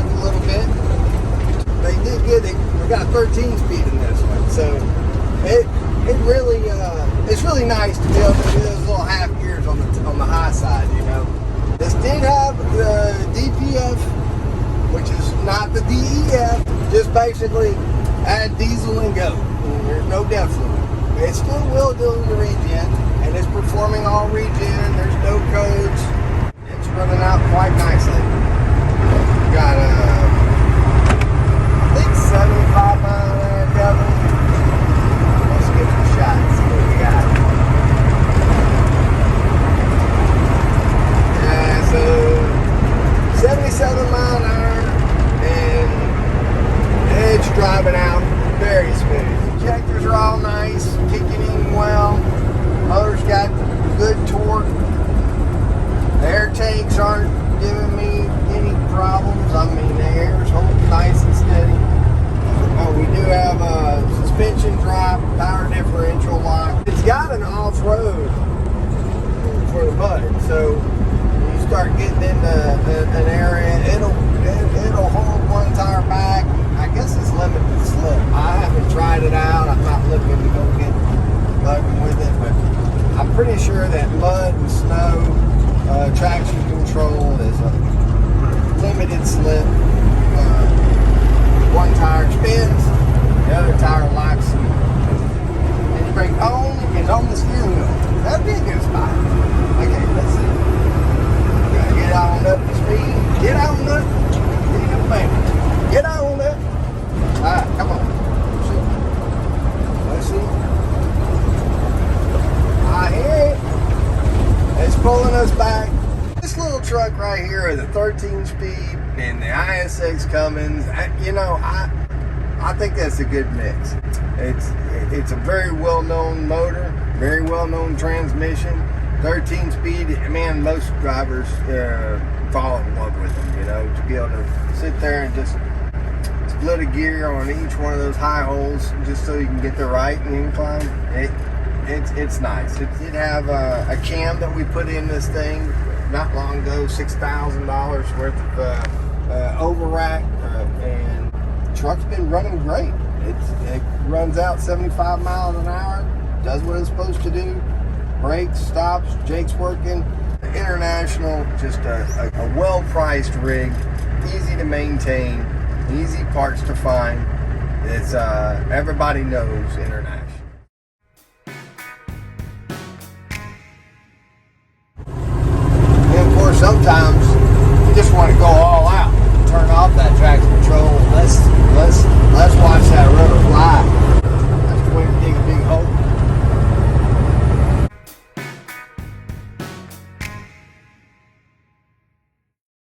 a little bit. They did good. We got a 13 speed in this one, so it's really nice to be able to do those little half gears on the high side. You know, this did have the DPF, which is not the DEF. Just basically add diesel and go. There's no depth limit. It still will do the regen, and it's performing all regen. There's no codes. It's running out quite nicely. Got I think 75 mile an hour cover. Let's give it a shot and see what we got. Yeah, so 77 mile an hour, and it's driving out very smooth. Injectors are all nice, kicking in well. Motor's got good torque. The air tanks aren't giving me any problems. I mean, the air's holding nice and steady. We do have a suspension drop, power differential lock. It's got an off-road for the mud, so when you start getting into an area, it'll hold one tire back. I guess it's limited slip. I haven't tried it out. I'm not looking to go get bugging with it, but I'm pretty sure that mud and snow traction control is a limited slip. One tire spins, the other tire locks, and you brake on and on the steering wheel. That'd be a good spot. Okay, let's see. Gotta get on up to speed. Get on up. Get on up. Alright, come on. Let's see. I hear it. It's pulling us back. This little truck right here is a 13 speed and the ISX Cummins. I think that's a good mix. It's a very well-known motor, very well-known transmission. 13 speed, man, most drivers fall in love with them, you know, to be able to sit there and just split a gear on each one of those high holes just so you can get the right and incline. It's nice. It did have a cam that we put in this thing not long ago, $6,000 worth of over-rack, and the truck's been running great. It runs out 75 miles an hour, does what it's supposed to do, brakes, stops, Jake's working. International, just a well-priced rig, easy to maintain, easy parts to find. It's everybody knows International. And of course, sometimes you just want to go all out, turn off that traction control. Let's watch that rubber fly.